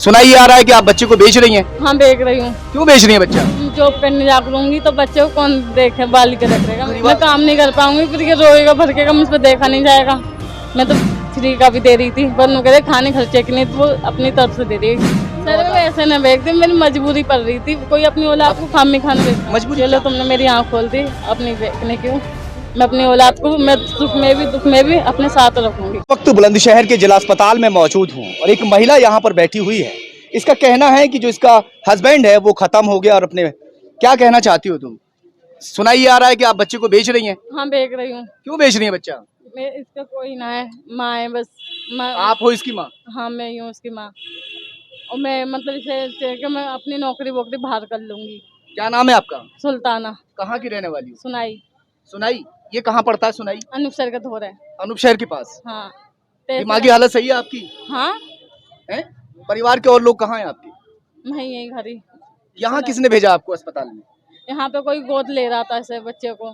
सुनाई आ रहा है कि आप बच्चे को बेच रही हैं। हाँ बेच रही हूँ। क्यों बेच रही हैं बच्चा? जॉब करने जा करूंगी तो बच्चे को कौन देखे बाल के रखेगा। मैं काम नहीं कर पाऊंगी, फिर ये रोएगा भड़केगा, मुझ पर देखा नहीं जाएगा। मैं तो फ्री का भी दे रही थी, पर नु कहते खाने खर्चे के लिए तो वो अपनी तरफ से दे रही है। सर वो ऐसे न बेचते, मेरी मजबूरी पड़ रही थी। कोई अपनी औलाद को खाम में खाना बेचता। मजबूरी चलो तुमने मेरी आँख खोल दी अपनी बेचने की। मैं अपनी औलाद को मैं सुख में भी दुख में भी अपने साथ रखूंगी। वक्त बुलंदशहर के जिला अस्पताल में मौजूद हूँ और एक महिला यहाँ पर बैठी हुई है। इसका कहना है कि जो इसका हस्बैंड है वो खत्म हो गया और अपने क्या कहना चाहती हो तुम? सुनाई आ रहा है कि आप बच्चे को बेच रही हैं। हाँ बेच रही हूँ। क्यों बेच रही हैं बच्चा? मैं इसका कोई ना है, माँ है बस। माँ आप हो इसकी माँ? हाँ मैं ही हूँ उसकी माँ। और मैं मतलब इसे कि मैं अपनी नौकरी वोकरी बाहर कर लूंगी। क्या नाम है आपका? सुल्ताना। कहाँ की रहने वाली हो? सुनाई। सुनाई? ये कहाँ पड़ता है सुनाई? अनुपसर का धोर है। अनूप शहर के पास। हाँ दिमागी हालत सही है आपकी? हाँ है? परिवार के और लोग कहाँ हैं आपके? मैं यही घर ही। यहाँ किसने भेजा आपको अस्पताल में? यहाँ पे कोई गोद ले रहा था ऐसे बच्चे को।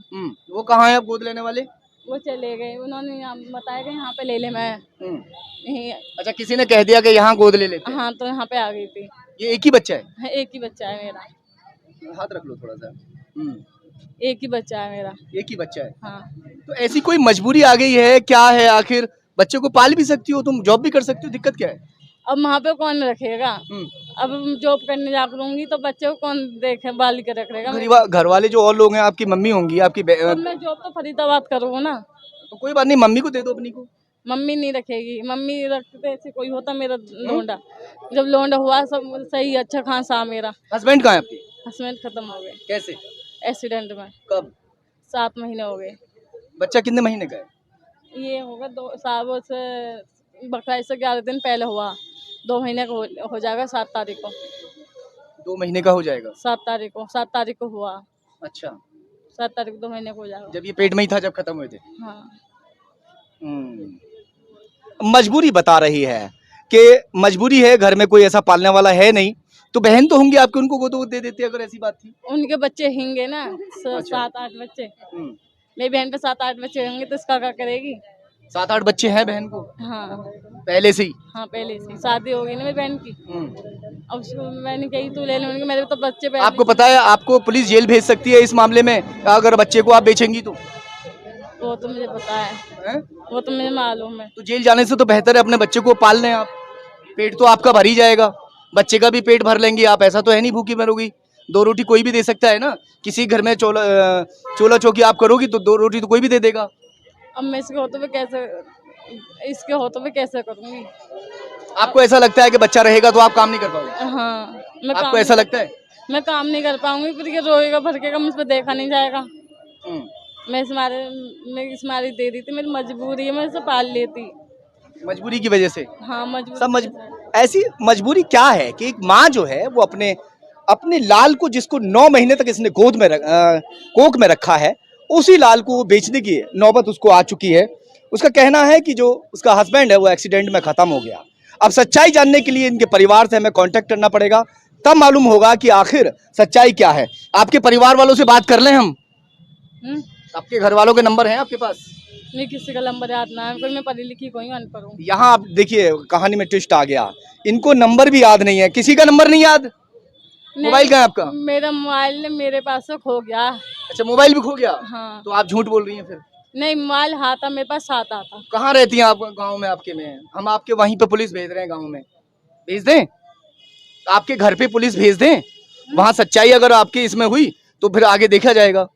वो कहाँ है अब गोद लेने वाले? वो चले गए, उन्होंने यहाँ बताया कि यहाँ पे ले ले। मैं यहीं। अच्छा, किसी ने कह दिया कि यहाँ गोद ले लेते हैं। हाँ तो यहाँ पे आ गई थी। ये एक ही बच्चा है? हाँ, एक ही बच्चा है मेरा। हाथ रख लो थोड़ा सा। एक ही बच्चा है मेरा। एक ही बच्चा है। हाँ तो ऐसी कोई मजबूरी आ गई है क्या है? आखिर बच्चे को पाल भी सकती हो तुम, जॉब भी कर सकती हो, दिक्कत क्या है? अब वहाँ पे कौन रखेगा? अब जॉब करने जा करूंगी तो बच्चे को कौन देखे बाल के रखेगा। घर वाले जो और लोग हैं, आपकी मम्मी होंगी, आपकी अब मैं जॉब तो फरीदाबाद करूँगा ना। तो कोई बात नहीं, मम्मी को दे दो अपनी को। मम्मी नहीं रखेगी, मम्मी रखते ऐसे कोई होता मेरा लोंडा। जब लोंडा हुआ सब सही अच्छा खासा मेरा। हस्बैंड कहाँ है आपके? हस्बैंड खत्म हो गए कैसे? एक्सीडेंट में। कब? 7 महीने हो गए। बच्चा कितने महीने का है? ये होगा 2 साल से, बकरा से 11 दिन पहले हुआ। 2 महीने का हो जाएगा 7 तारीख को। 2 महीने का हो जाएगा? 7 तारीख को हुआ। अच्छा, 7 तारीख को 2 महीने को हो जाएगा। जब ये पेट में ही था, जब खत्म हुए थे। हाँ मजबूरी बता रही है कि मजबूरी है, घर में कोई ऐसा पालने वाला है नहीं, तो बहन तो होंगी आपके, उनको गोद दे देते अगर ऐसी बात थी। उनके बच्चे हिंगे ना। अच्छा। 7-8 बच्चे। मेरी बहन पे 7-8 बच्चे होंगे तो इसका क्या करेगी? 7-8 बच्चे हैं बहन को हाँ पहले से ही? हाँ पहले से शादी हो गई ना मेरी बहन की। अब उसको मैंने कही तू ले लेंगे, मेरे तो बच्चे पहले। आपको पता है आपको पुलिस जेल भेज सकती है इस मामले में, अगर बच्चे को आप बेचेंगी तो? वो तो मुझे पता है, वो तो मुझे मालूम है। तो जेल जाने से तो बेहतर है अपने बच्चे को पाल लें आप। पेट तो आपका भर ही जाएगा, बच्चे का भी पेट भर लेंगी आप। ऐसा तो है नहीं भूखी मरोगी। 2 रोटी कोई भी दे सकता है ना। किसी घर में चोला चौकी आप करोगी तो 2 रोटी तो कोई भी दे देगा। अब मैं इसके होते हुए कैसे करूँगी? आपको ऐसा लगता है कि बच्चा रहेगा तो आप काम नहीं कर पाओगे? हाँ आपको ऐसा लगता है? मैं काम नहीं कर पाऊंगी, फिर ये रोएगा भड़केगा, मुझ पर देखा नहीं जाएगा। मैं इस मारे दे दी थी, मेरी मजबूरी है, मैं इसे पाल लेती। मजबूरी की वजह से? हाँ मजबूरी। सब ऐसी मजबूरी क्या है कि एक माँ जो है वो अपने लाल को, जिसको 9 महीने तक इसने कोख में रखा है, उसी लाल को बेचने की नौबत उसको आ चुकी है। उसका कहना है कि जो उसका हस्बैंड है वो एक्सीडेंट में खत्म हो गया। अब सच्चाई जानने के लिए इनके परिवार से हमें कांटेक्ट करना पड़ेगा, तब मालूम होगा कि आखिर सच्चाई क्या है। आपके परिवार वालों से बात कर लें हम? आपके घर वालों के नंबर हैं आपके पास? नहीं, किसी का नंबर याद ना है, मैं पढ़ी लिखी कोई अनपढ़ हूँ। यहाँ आप देखिए, कहानी में ट्विस्ट आ गया। इनको नंबर भी याद नहीं है, किसी का नंबर नहीं याद। मोबाइल कहाँ है आपका? मेरा मोबाइल मेरे पास से खो गया। अच्छा, मोबाइल भी खो गया? हाँ। तो आप झूठ बोल रही हैं फिर? नहीं, मोबाइल हाथा मेरे पास साथ आता। कहाँ रहती हैं आप? गांव में आपके में? हम आपके वहीं पे पुलिस भेज रहे हैं, गांव में भेज दें? आपके घर पे पुलिस भेज दें? वहाँ सच्चाई अगर आपके इसमें हुई तो फिर आगे देखा जाएगा।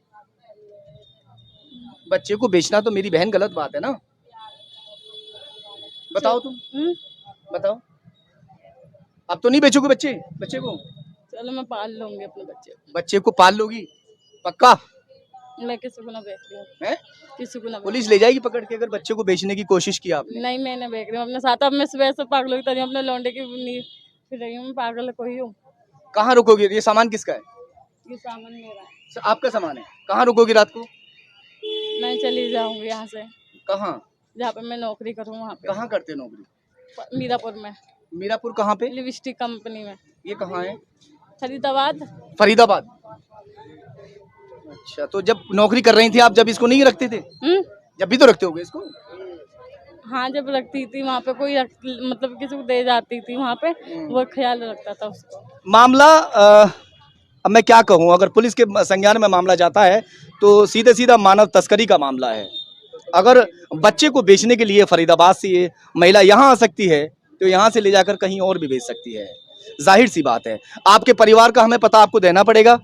बच्चे को बेचना तो मेरी बहन गलत बात है ना। बताओ तुम। बताओ, अब तो नहीं बेचोगे बच्चे को? चलो मैं पाल लूंगी अपने बच्चे को पाल लोगी पक्का? मैं किसी को ना बेच रही हूँ, किसी को ना। पुलिस ले जाएगी पकड़ के अगर बच्चे को बेचने की कोशिश की आपने? नहीं, मैं नहीं बेच रही हूँ अपने साथ। अब मैं सुबह से पागल की तरह अपने लौंडे की फिर रही हूँ। मैं पागल कोई हूँ। कहाँ रुकोगी? ये सामान किसका है? ये सामान मेरा है। आपका सामान है? कहाँ रुकोगी रात को? मैं चली जाऊंगी यहाँ से। कहाँ? जहाँ पे मैं नौकरी करूँ वहाँ पे। कहाँ करते नौकरी? मीरापुर में। मीरापुर कहाँ पे? लिपस्टिक कंपनी में। ये कहाँ है? फरीदाबाद। अच्छा, तो जब नौकरी कर रही थी आप, जब इसको नहीं रखते थे? जब भी तो रखते होगे इसको? हाँ जब रखती थी वहाँ पे कोई मतलब किसी को दे जाती थी वहाँ पे, वो ख्याल रखता था उसको। मामला अब मैं क्या कहूँ, अगर पुलिस के संज्ञान में मामला जाता है तो सीधे सीधा मानव तस्करी का मामला है। अगर बच्चे को बेचने के लिए फरीदाबाद से ये महिला यहाँ आ सकती है तो यहाँ से ले जाकर कहीं और भी बेच सकती है। जाहिर सी बात है, आपके परिवार का हमें पता आपको देना पड़ेगा।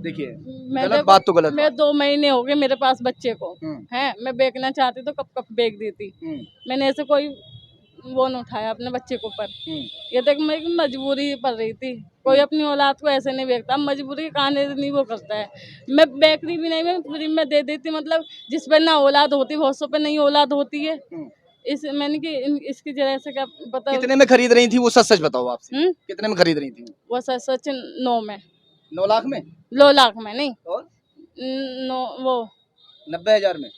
देखिए गलत बात तो गलत मैं बात। 2 महीने हो गए मेरे पास बच्चे को हम्म। है, मैं बेचना चाहती तो कब कब बेच देती। मैंने ऐसे कोई वो नहीं उठाया अपने बच्चे के ऊपर। ये तक मैं मजबूरी पड़ रही थी, कोई अपनी औलाद को ऐसे नहीं बेचता, मजबूरी के कारण नहीं वो करता है। मैं बेकरी भी नहीं, मैं फ्री में दे देती, मतलब जिस पर ना औलाद होती बहुत सौ पे नहीं औलाद होती है। इस मैंने कि इसकी जगह से क्या पता कितने में खरीद रही थी वो, सच सच बताओ आपसे। कितने में खरीद रही थी वो सच 9 में, 9 लाख में, 2 लाख में नहीं, और 9 वो 90,000 में,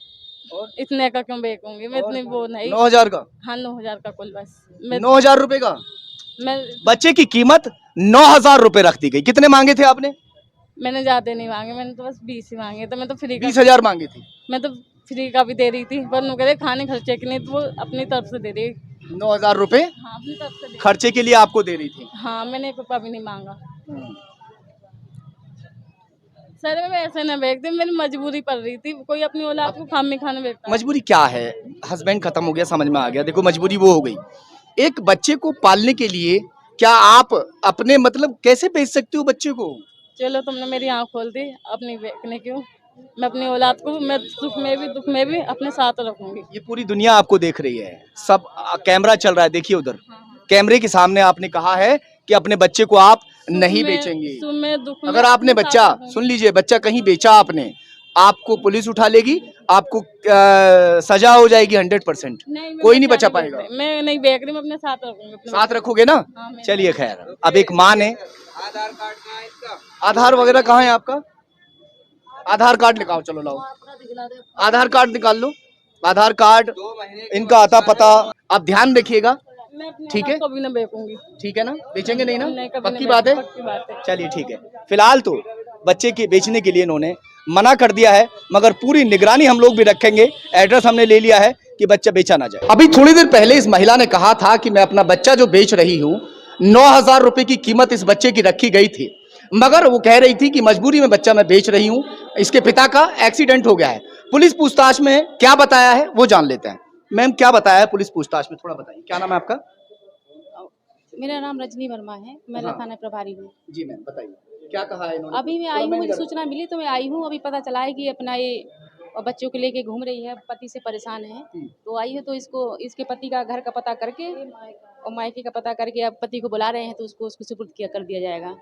और इतने का क्यों बेचूंगी मैं, इतनी वो नहीं। 9,000 का, हाँ 9,000 का कुल बस। मैं 9,000 रुपए का मैं बच्चे की कीमत 9,000 रुपए रख दी गई। कितने मांगे थे आपने? मैंने ज्यादा नहीं मांगे, मैंने तो बस 20 ही मांगे, तो मैं तो फ्री का 20,000 मांगी थी। मैं तो फ्री का भी दे रही थी, पर नु कहते खाने खर्चे के लिए, तो वो अपनी तरफ से दे रही। 9,000 रुपए हाँ अपनी तरफ से दे खर्चे के लिए आपको दे रही थी। हाँ मैंने 1 रुपया भी नहीं मांगा। सर मैं ऐसे ना बेचती, मेरी मजबूरी पड़ रही थी, कोई अपनी औलाद को खाने खाने बेचता है। मजबूरी क्या है? हस्बैंड खत्म हो गया, समझ में आ गया। देखो मजबूरी वो हो गई, एक बच्चे को पालने के लिए क्या आप अपने मतलब कैसे बेच सकते हो बच्चे को? चलो तुमने मेरी आँख खोल दी, अपनी बेचने क्यों, मैं अपनी औलाद को मैं सुख में भी दुख में भी अपने साथ रखूंगी। ये पूरी दुनिया आपको देख रही है, सब कैमरा चल रहा है, देखिए उधर कैमरे के सामने आपने कहा है कि अपने बच्चे को आप नहीं बेचेंगे। अगर आपने बच्चा, सुन लीजिए, बच्चा कहीं बेचा आपने, आपको पुलिस उठा लेगी, आपको सजा हो जाएगी 100%। कोई नहीं बचा पाएगा। मैं नहीं बेच रही, मैं अपने साथ रखूंगी। साथ रखोगे ना? चलिए खैर, अब एक माँ ने आधार कार्ड कहाँ है इसका? आधार वगैरह कहाँ है आपका? आधार कार्ड निकालो, चलो लाओ आधार कार्ड निकाल लो। आधार कार्ड, इनका आता पता आप ध्यान रखिएगा, ठीक है? कभी ना बेचूंगी, ठीक है ना? बेचेंगे नहीं ना? कभी पक्की नहीं बात है? पक्की बात है। चलिए ठीक है। फिलहाल तो बच्चे के बेचने के लिए इन्होंने मना कर दिया है, मगर पूरी निगरानी हम लोग भी रखेंगे। एड्रेस हमने ले लिया है कि बच्चा बेचा ना जाए। अभी थोड़ी देर पहले इस महिला ने कहा था कि मैं अपना बच्चा जो बेच रही हूँ, 9,000 रुपए की कीमत इस बच्चे की रखी गई थी, मगर वो कह रही थी कि मजबूरी में बच्चा मैं बेच रही हूँ, इसके पिता का एक्सीडेंट हो गया है। पुलिस पूछताछ में क्या बताया है वो जान लेते हैं। मैम क्या बताया है पुलिस पूछताछ में, थोड़ा बताइए। क्या नाम है आपका? मेरा नाम रजनी वर्मा है, मैं हाँ। थाना प्रभारी हूँ। जी मैम बताइए, क्या कहा है इन्होंने? अभी मैं आई हूँ, मुझे सूचना मिली तो मैं आई हूँ। अभी पता चला है कि अपना ये बच्चों को लेके घूम रही है, पति से परेशान है, तो आई है। तो इसको इसके पति का घर का पता करके और मायके का पता करके अब पति को बुला रहे हैं, तो उसको सुपुर्द किया कर दिया जाएगा।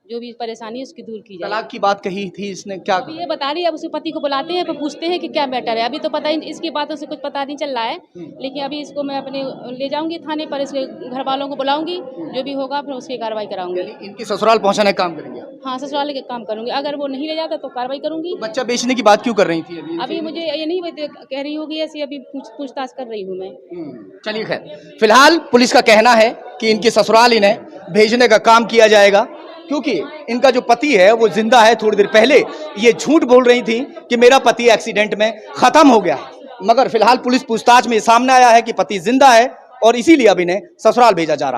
जो भी परेशानी है उसकी दूर की जाएगी। तलाक की बात कही थी इसने, क्या अभी ये बता रही है, अब उसके पति को बुलाते हैं, पर पूछते हैं कि क्या मैटर है। अभी तो पता ही, इसकी बातों से कुछ पता नहीं चल रहा है, लेकिन अभी इसको मैं अपने ले जाऊंगी थाने पर, इसके घर वालों को बुलाऊंगी, जो भी होगा फिर उसकी कार्रवाई कराऊंगी। इनकी ससुराल पहुंचाने का काम करेंगे? हाँ ससुराल के काम करूंगी, अगर वो नहीं ले जाता तो कार्रवाई करूंगी। बच्चा बेचने की बात क्यों कर रही थी अभी मुझे ये नहीं कह रही होगी ऐसी, अभी पूछताछ कर रही हूँ मैं। चलिए खैर, फिलहाल पुलिस का कहना है कि इनके ससुराल इन्हें भेजने का काम किया जाएगा, क्योंकि इनका जो पति है वो जिंदा है। थोड़ी देर पहले ये झूठ बोल रही थी कि मेरा पति एक्सीडेंट में खत्म हो गया, मगर फिलहाल पुलिस पूछताछ में सामने आया है कि पति जिंदा है और इसीलिए अब इन्हें ससुराल भेजा जा रहा है।